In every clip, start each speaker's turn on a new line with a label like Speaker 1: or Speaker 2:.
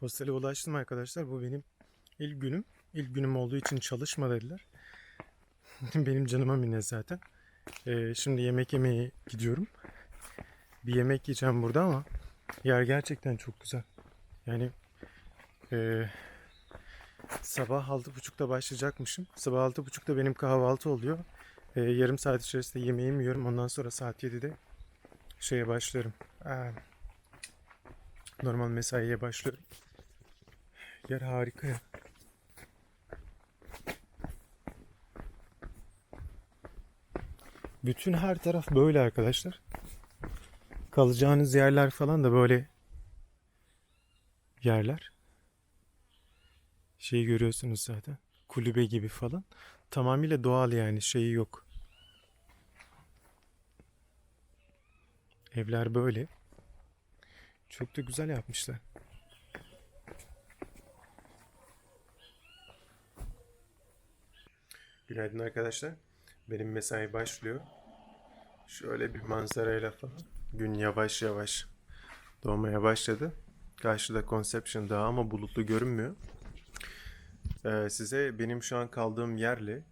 Speaker 1: Hostele ulaştım arkadaşlar. Bu benim ilk günüm. İlk günüm olduğu için çalışma dediler. Benim canıma minnet zaten. Şimdi yemek yemeye gidiyorum. Bir yemek yiyeceğim burada ama yer gerçekten çok güzel. Yani sabah 6.30'da başlayacakmışım. Sabah 6.30'da benim kahvaltı oluyor. Yarım saat içerisinde yemeğimi yiyorum. Ondan sonra saat 7'de şeye başlarım. Normal mesaiye başlıyorum. Yer harika ya. Bütün her taraf böyle arkadaşlar. Kalacağınız yerler falan da böyle yerler. Şeyi görüyorsunuz zaten. Kulübe gibi falan. Tamamıyla doğal yani şeyi yok. Evler böyle. Çok da güzel yapmışlar. Günaydın arkadaşlar. Benim mesai başlıyor. Şöyle bir manzarayla falan. Gün yavaş yavaş doğmaya başladı. Karşıda Conception Dağı ama bulutlu görünmüyor. Size benim şu an kaldığım yerle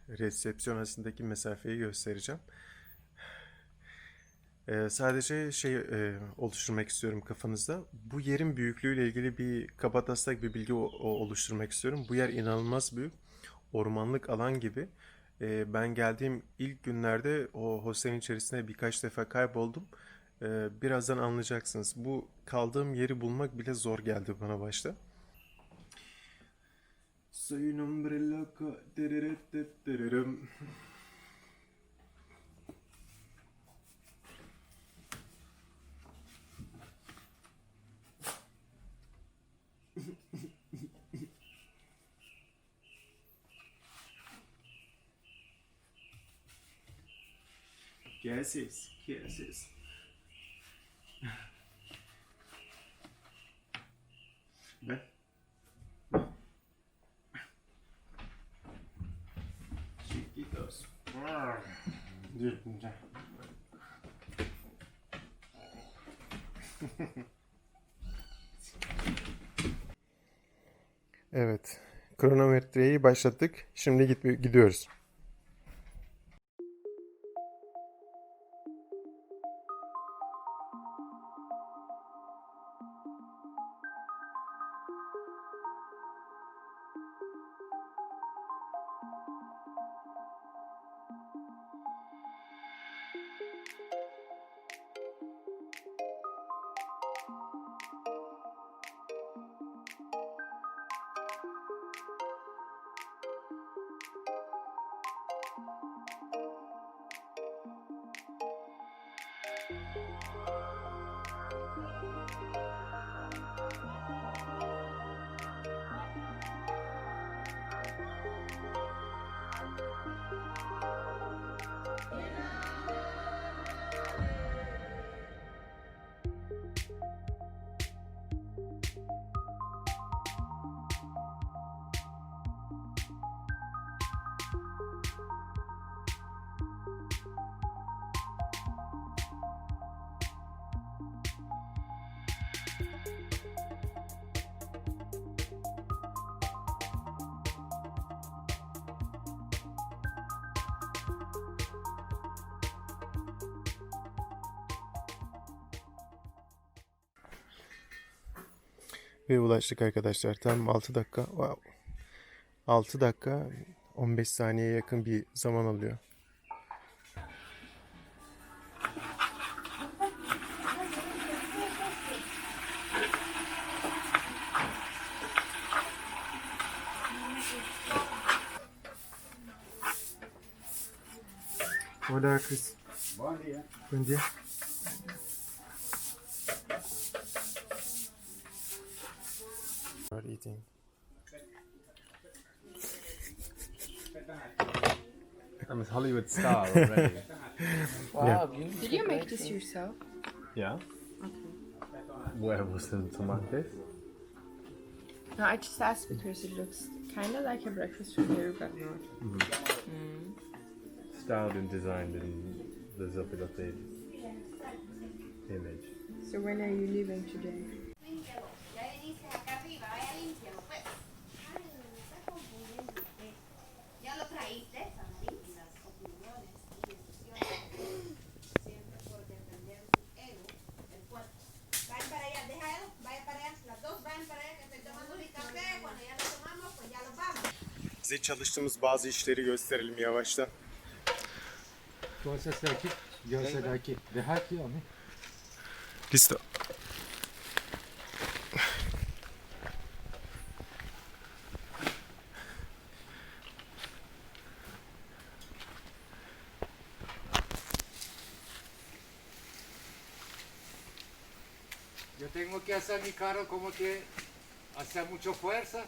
Speaker 1: resepsiyon arasındaki mesafeyi göstereceğim. Sadece oluşturmak istiyorum kafanızda. Bu yerin büyüklüğüyle ilgili bir kabataslak bir bilgi oluşturmak istiyorum. Bu yer inanılmaz büyük. Ormanlık alan gibi. Ben geldiğim ilk günlerde o hostelin içerisinde birkaç defa kayboldum. Birazdan anlayacaksınız. Bu kaldığım yeri bulmak bile zor geldi bana başta. Soy un hombre loco. ¿Qué haces? ¿Qué haces? Ven. Chiquitos. Evet. Kronometreyi başlattık. Şimdi gidiyoruz. Ve ulaştık arkadaşlar. Tam 6 dakika. Wow. 6 dakika 15 saniyeye yakın bir zaman alıyor. Hola Chris.
Speaker 2: Bom dia.
Speaker 1: Buen día. Are eating.
Speaker 2: I'm a Hollywood star already.
Speaker 1: Yeah.
Speaker 3: Did you make this yourself?
Speaker 2: Yeah. Where was the tomatoes?
Speaker 3: No, I just asked because it looks kind of like a breakfast from here, but not.
Speaker 2: Styled and designed in the Zopilate image.
Speaker 3: So when are you leaving today?
Speaker 1: Size çalıştığımız bazı işleri gösterelim yavaştan.
Speaker 4: Tú haces de aquí, yo hacer de aquí. Deja aquí a mí.
Speaker 1: Listo.
Speaker 4: Yo tengo que hacer mi carro como que hace mucha fuerza.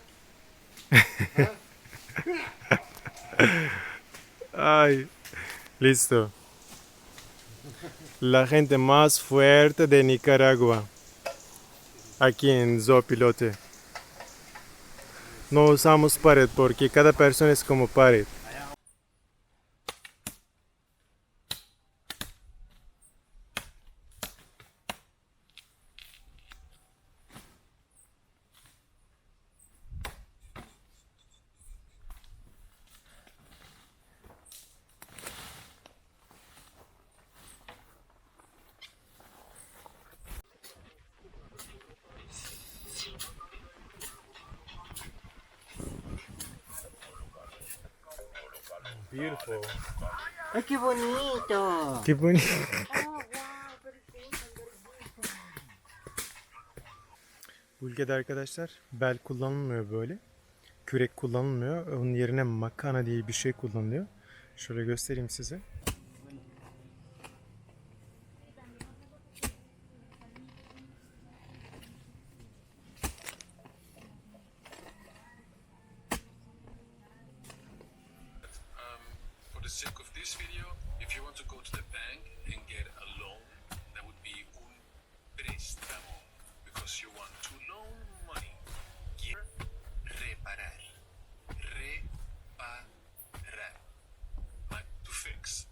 Speaker 1: Ay, listo. La gente más fuerte de Nicaragua. Aquí en Zopilote. No usamos pared porque cada persona es como pared. Beautiful.
Speaker 5: ¡Ay, qué bonito!
Speaker 1: Qué bonito. Bu ülkede arkadaşlar bel kullanılmıyor böyle. Kürek kullanılmıyor. Onun yerine makana diye bir şey kullanılıyor. Şöyle göstereyim size.
Speaker 6: For the sake of this video, if you want to go to the bank and get a loan, that would be un préstamo. Because you want to loan money. Reparar. Reparar. To fix.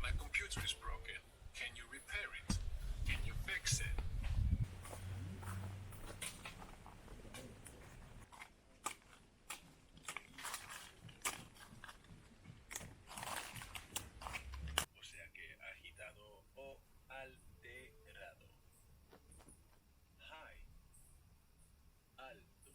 Speaker 6: My computer is broken. Can you repair it? Can you fix it? O sea que agitado o alterado. High. Alto.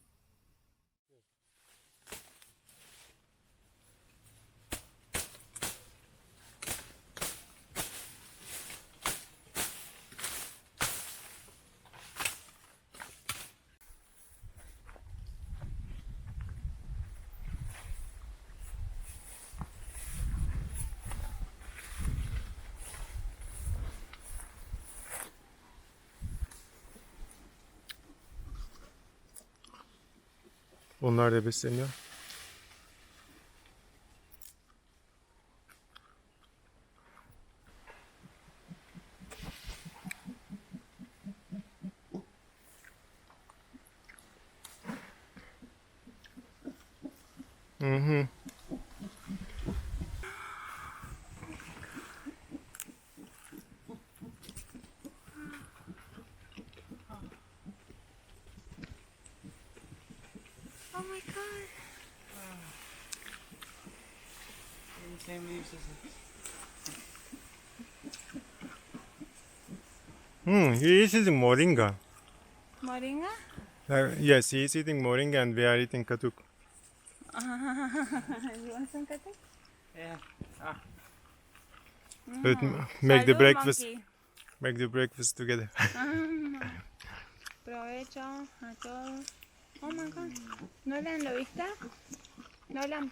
Speaker 1: Onlar da besleniyor. Hı hı.
Speaker 3: Oh my god.
Speaker 1: He is eating moringa.
Speaker 3: Moringa?
Speaker 1: Yes, he is eating moringa and we are eating katuk.
Speaker 3: You want some cake?
Speaker 1: Let's make the
Speaker 3: Salud,
Speaker 1: breakfast.
Speaker 3: monkey.
Speaker 1: Make the breakfast together.
Speaker 3: Provecho a todos. Oh my god. Nolan, ¿lo viste? Nolan.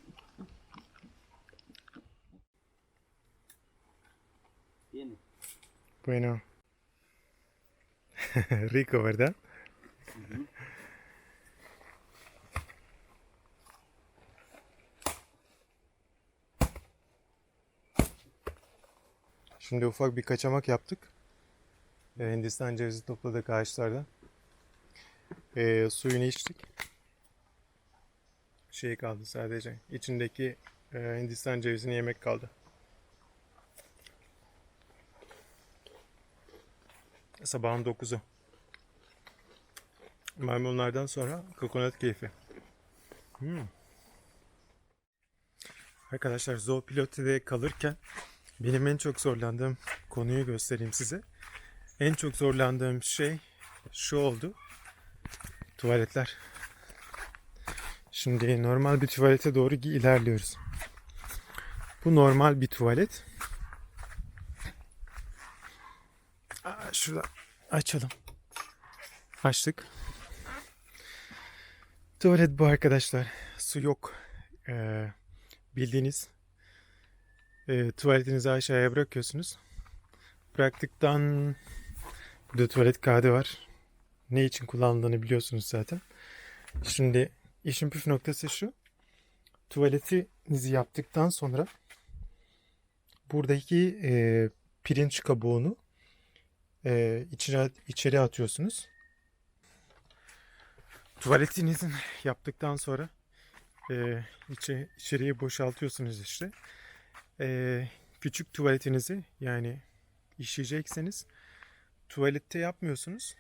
Speaker 1: Bueno. Rico, ¿verdad? Şimdi ufak bir kaçamak yaptık. Hindistan cevizi topladık ağaçlardan. Suyunu içtik. Şey kaldı sadece. İçindeki Hindistan cevizini yemek kaldı. Sabahın 9'u. Maymunlardan sonra kokonat keyfi. Arkadaşlar Zoopilote'de kalırken benim en çok zorlandığım konuyu göstereyim size. En çok zorlandığım şey şu oldu. Tuvaletler. Şimdi normal bir tuvalete doğru ilerliyoruz. Bu normal bir tuvalet. Şurada açalım. Açtık. Tuvalet bu arkadaşlar. Su yok. Bildiğiniz tuvaletinizi aşağıya bırakıyorsunuz. Bıraktıktan bir de tuvalet kağıdı var. Ne için kullanıldığını biliyorsunuz zaten. Şimdi işin püf noktası şu. Tuvaletinizi yaptıktan sonra buradaki pirinç kabuğunu içeri atıyorsunuz. Tuvaletinizin yaptıktan sonra içeriye boşaltıyorsunuz işte. Küçük tuvaletinizi yani işeyecekseniz tuvalette yapmıyorsunuz.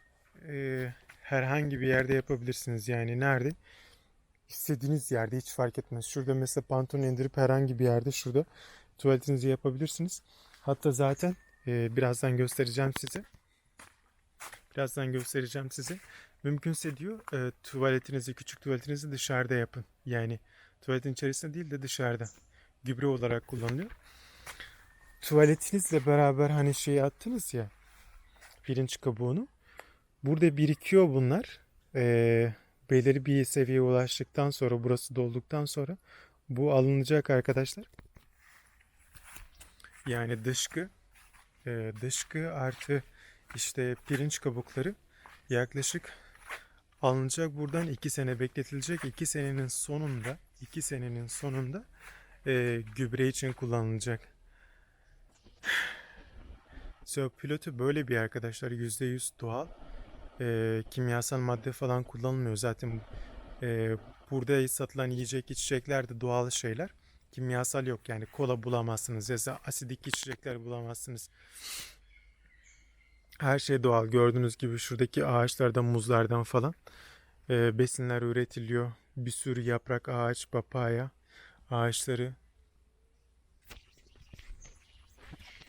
Speaker 1: Herhangi bir yerde yapabilirsiniz. Yani nerede? İstediğiniz yerde hiç fark etmez. Şurada mesela pantolonu indirip herhangi bir yerde şurada tuvaletinizi yapabilirsiniz. Hatta zaten birazdan göstereceğim size. Mümkünse diyor küçük tuvaletinizi dışarıda yapın. Yani tuvaletin içerisinde değil de dışarıda. Gübre olarak kullanılıyor. Tuvaletinizle beraber hani attınız ya pirinç kabuğunu. Burada birikiyor bunlar. Belirli bir seviyeye ulaştıktan sonra burası dolduktan sonra bu alınacak arkadaşlar. Yani dışkı artı işte pirinç kabukları yaklaşık alınacak, buradan 2 sene bekletilecek. 2 senenin sonunda gübre için kullanılacak. Pilotu böyle bir arkadaşlar, %100 doğal. Kimyasal madde falan kullanılmıyor. Zaten burada satılan yiyecek içecekler de doğal şeyler. Kimyasal yok yani, kola bulamazsınız ya da asidik içecekler bulamazsınız. Her şey doğal. Gördüğünüz gibi şuradaki ağaçlardan, muzlardan falan besinler üretiliyor. Bir sürü yaprak ağaç, papaya ağaçları.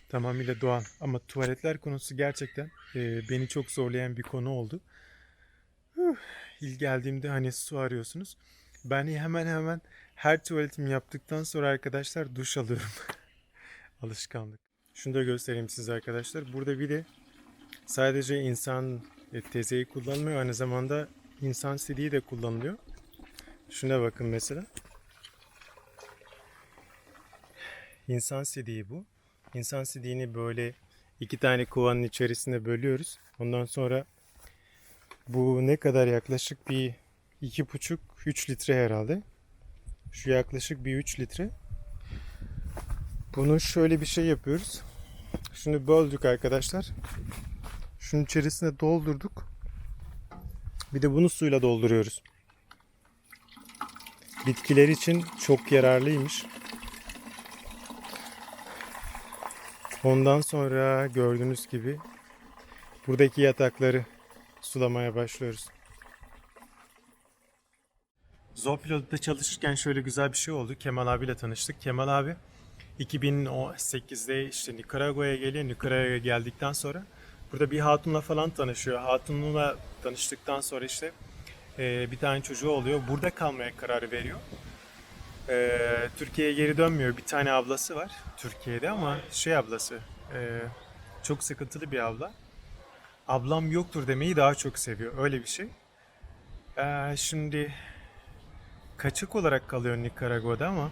Speaker 1: Tamamıyla doğal. Ama tuvaletler konusu gerçekten beni çok zorlayan bir konu oldu. İlk geldiğimde hani su arıyorsunuz. Ben hemen her tuvaletimi yaptıktan sonra arkadaşlar duş alıyorum. Alışkanlık. Şunu da göstereyim size arkadaşlar. Burada bir de sadece insan tezeyi kullanmıyor. Aynı zamanda insan sidiği de kullanılıyor. Şuna bakın mesela. İnsan sidiği bu. İnsan sidiğini böyle 2 tane kovanın içerisinde bölüyoruz. Ondan sonra bu ne kadar, yaklaşık bir 2,5-3 litre herhalde. Şu yaklaşık bir 3 litre. Bunu şöyle bir şey yapıyoruz. Şunu böldük arkadaşlar. Şunun içerisine doldurduk. Bir de bunu suyla dolduruyoruz. Bitkiler için çok yararlıymış. Ondan sonra gördüğünüz gibi buradaki yatakları sulamaya başlıyoruz. Zoopilot'ta çalışırken şöyle güzel bir şey oldu. Kemal abiyle tanıştık. Kemal abi 2018'de işte Nikaragua'ya geliyor. Nikaragua'ya geldikten sonra burada bir hatunla falan tanışıyor. Hatunla tanıştıktan sonra işte bir tane çocuğu oluyor. Burada kalmaya karar veriyor. Türkiye'ye geri dönmüyor. Bir tane ablası var Türkiye'de ama ablası çok sıkıntılı bir abla. Ablam yoktur demeyi daha çok seviyor. Öyle bir şey. Şimdi kaçak olarak kalıyor Nikaragua'da ama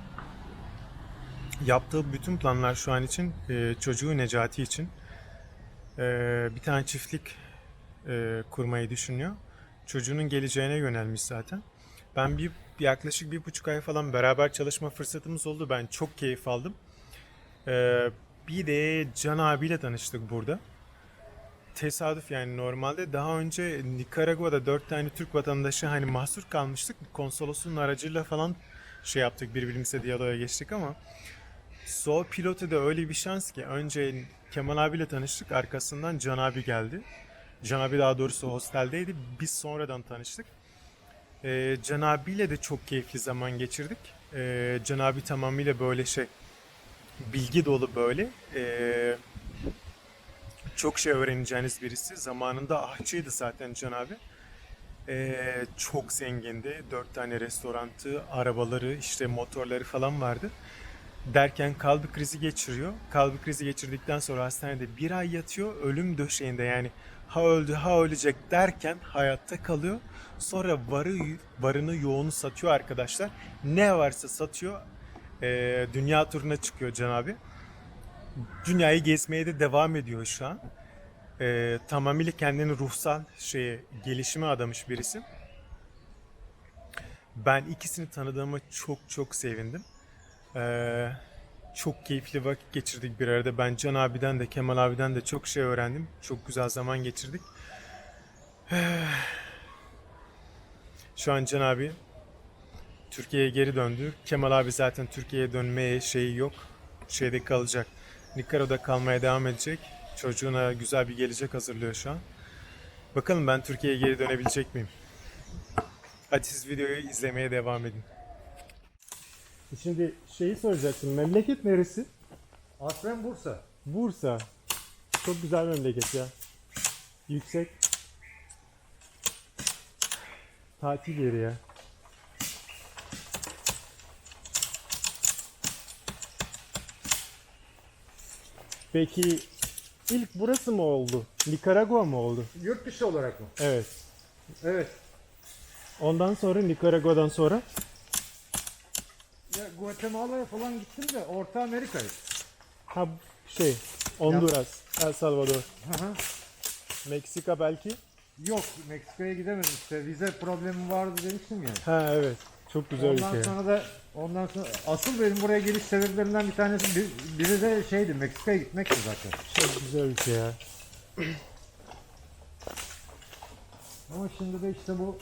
Speaker 1: yaptığı bütün planlar şu an için çocuğu Necati için bir tane çiftlik kurmayı düşünüyor. Çocuğunun geleceğine yönelmiş zaten. Ben yaklaşık 1,5 ay falan beraber çalışma fırsatımız oldu. Ben çok keyif aldım. Bir de Can abiyle tanıştık burada. Tesadüf yani, normalde daha önce Nikaragua'da 4 tane Türk vatandaşı hani mahsur kalmıştık. Konsolosun aracıyla falan yaptık, birbirimizle diyaloğa geçtik ama Zoopilot'ta da öyle bir şans ki önce Kemal abiyle tanıştık, arkasından Can abi geldi. Can abi daha doğrusu hosteldeydi. Biz sonradan tanıştık. Can abiyle de çok keyifli zaman geçirdik. Can abi tamamıyla böyle bilgi dolu böyle. çok şey öğreneceğiniz birisi. Zamanında ahçıydı zaten Can abi. Çok zengindi. 4 tane restorantı, arabaları, işte motorları falan vardı. Derken kalbi krizi geçiriyor. Kalbi krizi geçirdikten sonra hastanede 1 ay yatıyor. Ölüm döşeğinde, yani ha öldü ha ölecek derken hayatta kalıyor. Sonra varını yoğunu satıyor arkadaşlar. Ne varsa satıyor. Dünya turuna çıkıyor Can abi. Dünyayı gezmeye de devam ediyor şu an. Tamamıyla kendini ruhsal gelişime adamış birisi. Ben ikisini tanıdığıma çok çok sevindim. Çok keyifli vakit geçirdik bir arada. Ben Can abiden de Kemal abiden de çok şey öğrendim. Çok güzel zaman geçirdik. Şu an Can abi Türkiye'ye geri döndü. Kemal abi zaten Türkiye'ye dönmeye şeyi yok. Şeyde kalacak. Nikaragüa'da kalmaya devam edecek. Çocuğuna güzel bir gelecek hazırlıyor şu an. Bakalım ben Türkiye'ye geri dönebilecek miyim? Hadi siz videoyu izlemeye devam edin. Şimdi şeyi soracaktım. Memleket neresi?
Speaker 4: Aslen Bursa.
Speaker 1: Bursa. Çok güzel memleket ya. Yüksek. Tatil yeri ya. Peki ilk burası mı oldu? Nikaragua mı oldu?
Speaker 4: Yurt dışı olarak mı?
Speaker 1: Evet.
Speaker 4: Evet.
Speaker 1: Ondan sonra Nikaragua'dan sonra
Speaker 4: Ya Guatemala'ya falan gittim de Orta Amerika'ya.
Speaker 1: ha Honduras, El Salvador,
Speaker 4: Hı hı.
Speaker 1: Meksika belki.
Speaker 4: Yok, Meksika'ya gidemedim işte. Vize problemi vardı demiştim ya.
Speaker 1: Ha evet. Çok güzel bir şey.
Speaker 4: Ondan sonra asıl benim buraya geliş sebeplerinden bir tanesi biri de şeydi, Meksika'ya gitmekti zaten.
Speaker 1: Çok güzel bir şey ya.
Speaker 4: Ama şimdi de işte bu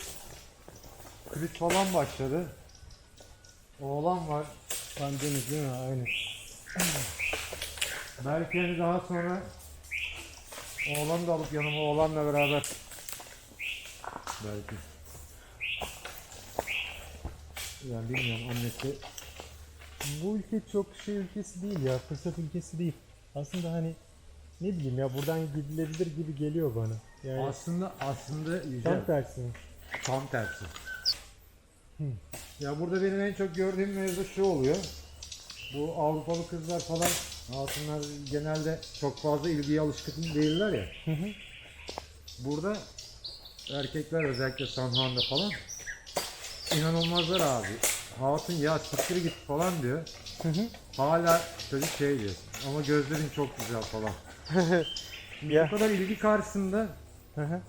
Speaker 4: kriz falan başladı. Oğlan var.
Speaker 1: Pandemi değil mi? Aynen.
Speaker 4: Belki hani daha sonra oğlanı da alıp yanıma oğlanla beraber. Belki. Yani bilmiyorum, annesi.
Speaker 1: Bu ülke çok şey ülkesi değil ya. Fırsat ülkesi değil. Aslında hani ne bileyim ya, buradan gidilebilir gibi geliyor bana. Yani
Speaker 4: Aslında Yücel,
Speaker 1: tam tersi.
Speaker 4: tam tersi. Ya burada benim en çok gördüğüm mevzu şu oluyor. Bu Avrupalı kızlar falan, hatunlar genelde çok fazla ilgiye alışkın değiller ya. Burada erkekler özellikle San Juan'da falan inanılmazlar abi. Hatun ya siktir git falan diyor. Hala çocuk şey diyor. Ama gözlerin çok güzel falan.
Speaker 1: Ya.
Speaker 4: Bu kadar ilgi karşısında
Speaker 1: Hı hı.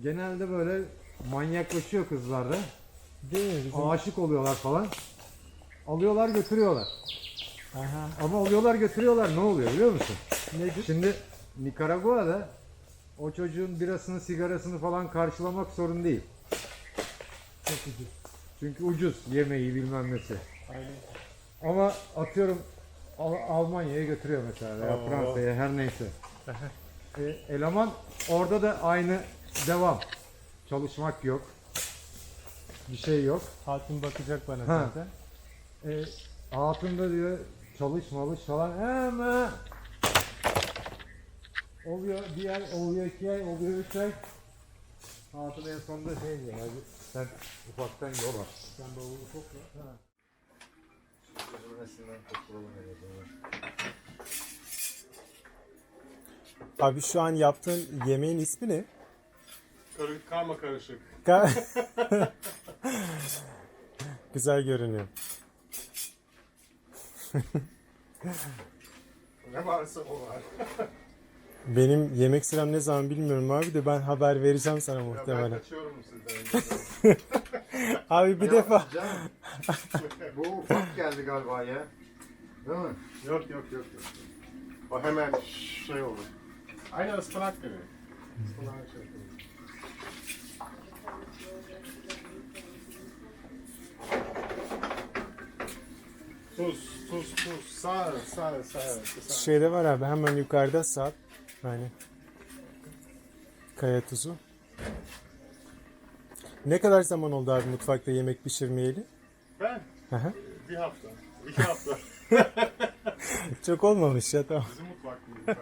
Speaker 4: genelde böyle manyaklaşıyor kızlar da.
Speaker 1: Değil mi? Bizim...
Speaker 4: Aşık oluyorlar falan. Alıyorlar götürüyorlar.
Speaker 1: Aha.
Speaker 4: Ama alıyorlar götürüyorlar, ne oluyor biliyor musun?
Speaker 1: Nedir?
Speaker 4: Şimdi Nikaragua'da o çocuğun birasını, sigarasını falan karşılamak sorun değil.
Speaker 1: Çok ucuz.
Speaker 4: Çünkü ucuz yemeği bilmem nesi.
Speaker 1: Aynen.
Speaker 4: Ama atıyorum Almanya'ya götürüyor mesela veya
Speaker 1: Oo.
Speaker 4: Fransa'ya, her neyse. Eleman orada da aynı devam. Çalışmak yok. Bir şey yok.
Speaker 1: Hatun bakacak bana
Speaker 4: Ha.
Speaker 1: zaten.
Speaker 4: Hatun da diyor çalışmalış falan. Ama oluyor bir ay, oluyor 2 ay, oluyor 3 ay. Hatun en sonunda şey diyor. "Hadi sen ufaktan yol aç. Sen bavulu topla." Ha.
Speaker 1: Abi şu an yaptığın yemeğin ismi ne?
Speaker 2: Karma karışık.
Speaker 1: Güzel görünüyor.
Speaker 2: Ne varsa o var.
Speaker 1: Benim yemek sıram ne zaman bilmiyorum abi, de ben haber vereceğim sana muhtemelen.
Speaker 2: kaçıyorum sizden.
Speaker 1: Abi bir defa.
Speaker 4: Bu ufak geldi galiba ya. Değil mi?
Speaker 2: Yok. O hemen şey olur. Aynı ıspanak gibi. Ispanak şey yapıyor. Tuz. Sağ.
Speaker 1: Şeyde var abi, hemen yukarıda saat. Yani kaya tuzu. Ne kadar zaman oldu abi mutfakta yemek pişirmeyeli?
Speaker 2: Ben?
Speaker 1: Aha.
Speaker 2: Bir hafta. 2 hafta.
Speaker 1: Çok olmamış ya, tamam.
Speaker 2: Bizim mutfak değil.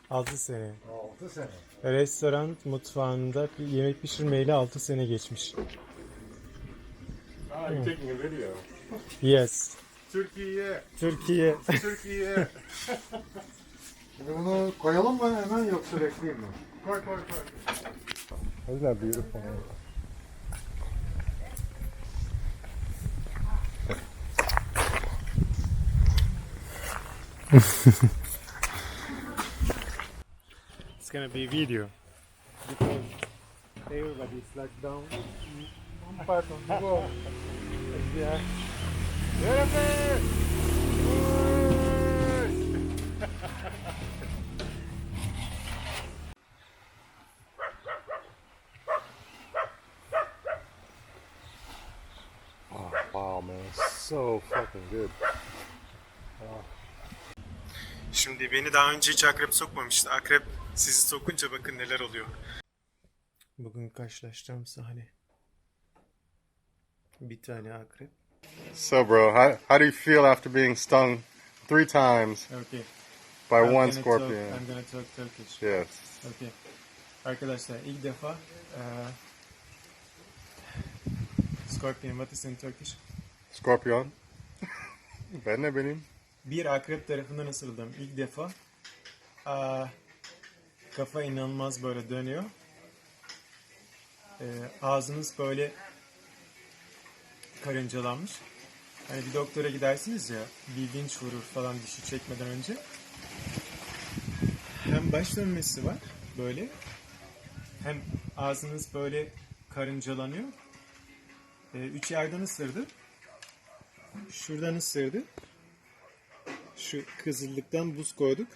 Speaker 1: 6 sene.
Speaker 4: 6 sene.
Speaker 1: Restoran mutfağında bir yemek pişirmeyle 6 sene geçmiş.
Speaker 2: Ah, you're taking a video.
Speaker 1: Yes.
Speaker 2: Türkiye,
Speaker 1: Türkiye.
Speaker 2: Türkiye.
Speaker 4: Şimdi bunu koyalım mı hemen yoksa bekleyeyim mi?
Speaker 2: Koy koy koy.
Speaker 1: Those are beautiful. It's gonna be video because everybody's like down one part of the world. Yeah.
Speaker 2: Wow man, so fucking good.
Speaker 1: Şimdi beni daha önce hiç akrep sokmamıştı. Akrep sizi sokunca bakın neler oluyor. Bugün karşılaştığım sahne. Bir tane akrep.
Speaker 2: So bro, how do you feel after being stung 3 times
Speaker 1: Okay.
Speaker 2: by
Speaker 1: I'm
Speaker 2: one
Speaker 1: gonna
Speaker 2: scorpion?
Speaker 1: I'm gonna talk Turkish.
Speaker 2: Yes.
Speaker 1: Okay. Arkadaşlar ilk defa Scorpion, what is in Turkish?
Speaker 2: Scorpion. Ben ne benim?
Speaker 1: Bir akrep tarafından ısırıldım. İlk defa kafa inanılmaz böyle dönüyor. Ağzınız böyle karıncalanmış. Hani bir doktora gidersiniz ya, bir vinç vurur falan dişi çekmeden önce. Hem baş dönmesi var böyle, hem ağzınız böyle karıncalanıyor. 3 yerden ısırdı. Şuradan ısırdı. Şu kızıllıktan buz koyduk.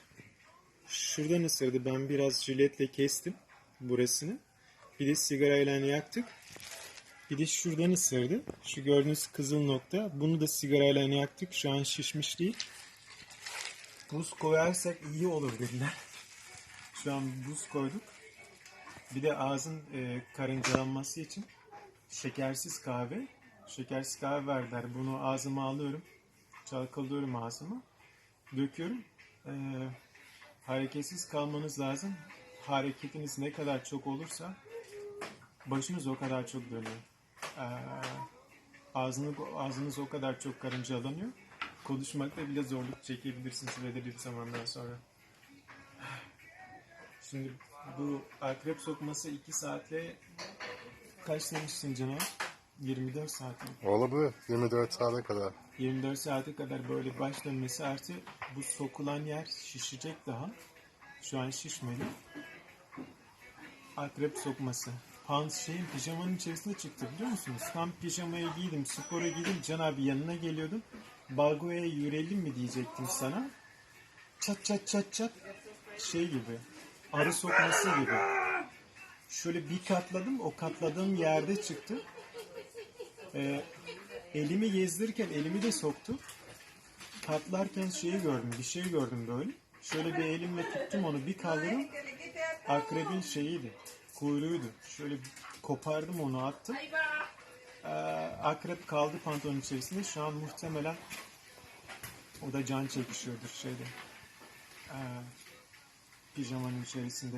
Speaker 1: Şuradan ısırdı. Ben biraz jiletle kestim burasını. Bir de sigarayla yaktık. Bir de şuradan ısırdı. Şu gördüğünüz kızıl nokta. Bunu da sigarayla yaktık. Şu an şişmiş değil. Buz koyarsak iyi olur dediler. Şu an buz koyduk. Bir de ağzın karıncalanması için şekersiz kahve. Şekersiz kahve verdiler. Bunu ağzıma alıyorum. Çalkalıyorum ağzıma. Döküyorum. Hareketsiz kalmanız lazım. Hareketiniz ne kadar çok olursa başınız o kadar çok dönüyor. Ağzınız o kadar çok karıncalanıyor. Konuşmakta bile zorluk çekebilirsiniz belirli bir zamandan sonra. Şimdi bu akrep sokması 2 saatle kaç demiştin canavar? 24 saat mi?
Speaker 2: Olabilir. 24 saate kadar.
Speaker 1: 24 saate kadar böyle baş dönmesi artı bu sokulan yer şişecek daha. Şu an şişmedi. Akrep sokması. Pants pijamanın içerisinde çıktı biliyor musunuz? Tam pijamayı giydim, spora giydim. Can abi yanına geliyordum. Balgo'ya yürüyelim mi diyecektim sana. Çat çat çat çat. Şey gibi. Arı sokması gibi. Şöyle bir katladım. O katladığım yerde çıktı. Elimi gezdirirken elimi de soktu. Katlarken şeyi gördüm. Bir şey gördüm böyle. Şöyle bir elimle tuttum onu. Bir kaldırdım. Akrebin şeyiydi. Kuyruğuydu. Şöyle kopardım onu attım. Akrep kaldı pantolonun içerisinde. Şu an muhtemelen o da can çekişiyordur şeyde. Pijamanın içerisinde.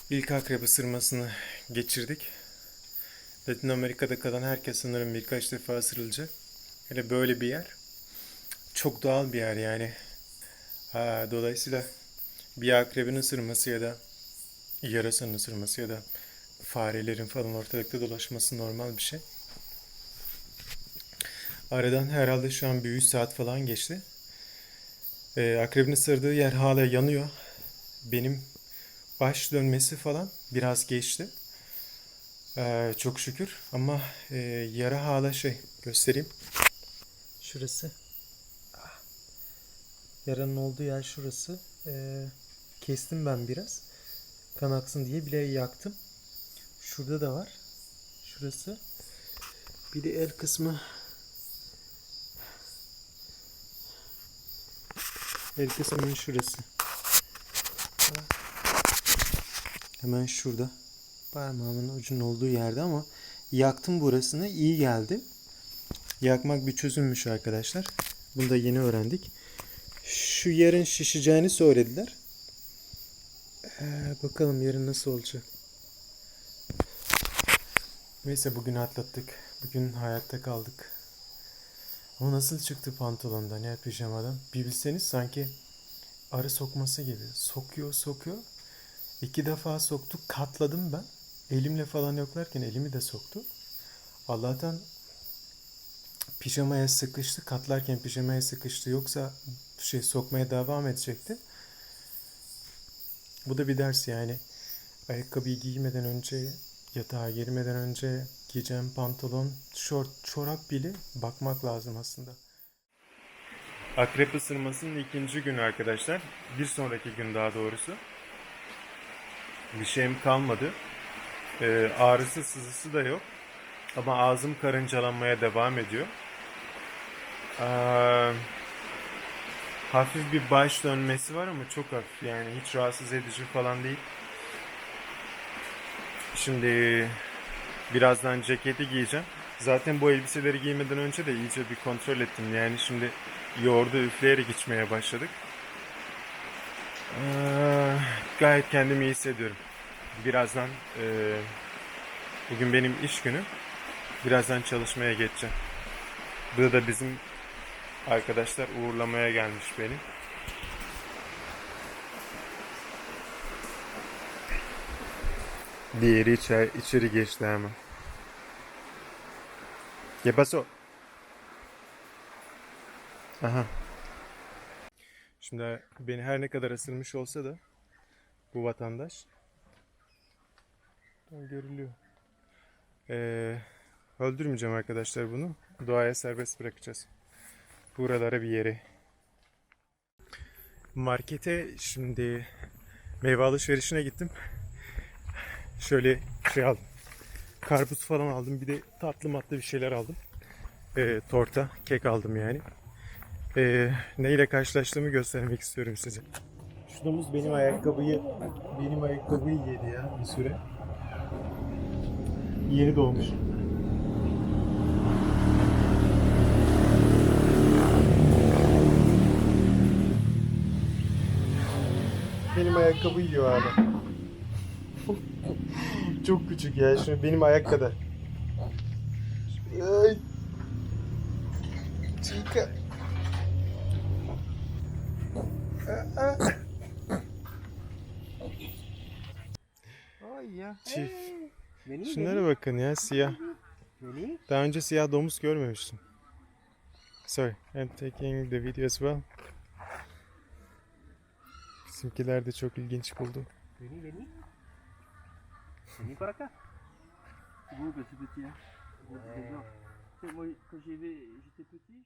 Speaker 1: İlk akrep ısırmasını geçirdik. Latin Amerika'da kalan herkes sanırım birkaç defa ısırılacak. Hele böyle bir yer. Çok doğal bir yer yani. Dolayısıyla bir akrebin ısırması ya da yarasanın ısırması ya da farelerin falan ortalıkta dolaşması normal bir şey. Aradan herhalde şu an bir 3 saat falan geçti. Akrebin ısırdığı yer hala yanıyor. Benim baş dönmesi falan biraz geçti. Çok şükür ama yara hala göstereyim. Şurası. Yaranın olduğu yer şurası. Kestim ben biraz. Kan aksın diye bile yaktım. Şurada da var. Şurası. Bir de el kısmı. El kısmının şurası. Hemen şurada. Parmağımın ucunun olduğu yerde ama yaktım burasını. İyi geldi. Yakmak bir çözümmüş arkadaşlar. Bunu da yeni öğrendik. şu yarın şişeceğini söylediler. Bakalım yarın nasıl olacak. Neyse bugün atlattık. Bugün hayatta kaldık. Ama nasıl çıktı pantolondan ya pijamadan? Bir bilseniz sanki arı sokması gibi. Sokuyor. 2 defa soktu. Katladım ben. Elimle falan yoklarken elimi de soktu. Allah'tan pijamaya sıkıştı. Katlarken pijamaya sıkıştı. Yoksa sokmaya devam edecekti. Bu da bir ders yani. Ayakkabıyı giymeden önce, yatağa girmeden önce giyeceğim pantolon, şort, çorap bile bakmak lazım aslında. Akrep ısırmasının 2. günü arkadaşlar. Bir sonraki gün daha doğrusu. Bir şeyim kalmadı. Ağrısı sızısı da yok. Ama ağzım karıncalanmaya devam ediyor. Hafif bir baş dönmesi var ama çok hafif. Yani hiç rahatsız edici falan değil. Şimdi birazdan ceketi giyeceğim. Zaten bu elbiseleri giymeden önce de iyice bir kontrol ettim. Yani şimdi yoğurdu üfleyerek içmeye başladık. Gayet kendimi iyi hissediyorum. Birazdan bugün benim iş günü. Birazdan çalışmaya geçeceğim. Bu da bizim arkadaşlar uğurlamaya gelmiş beni. Diğeri içeri geçti hemen. ¿Qué pasó? Aha. Şimdi beni her ne kadar ısırmış olsa da bu vatandaş görülüyor. Öldürmeyeceğim arkadaşlar bunu. Doğaya serbest bırakacağız. Buralara bir yere. Markete şimdi meyve alışverişine gittim. Şöyle aldım. Karpuz falan aldım. Bir de tatlı matlı bir şeyler aldım. Torta, kek aldım yani. Neyle karşılaştığımı göstermek istiyorum size. Şu domuz benim ayakkabıyı yedi ya bir süre. Yeni doğmuş. Benim ayakkabı yiyor hala. Çok küçük ya. Şimdi benim ayak kadar. Ay. Chica.
Speaker 5: Ay ya.
Speaker 1: Çift.
Speaker 5: Beni
Speaker 1: Şunlara bakın ya siyah.
Speaker 5: beni.
Speaker 1: Daha önce siyah domuz görmemiştim. Sorry, I'm taking the video as well. Bizimkiler de çok ilginç buldu.
Speaker 5: Vení. Vení para acá. Vous, petit petit, hein. Moi, quand j'étais petit.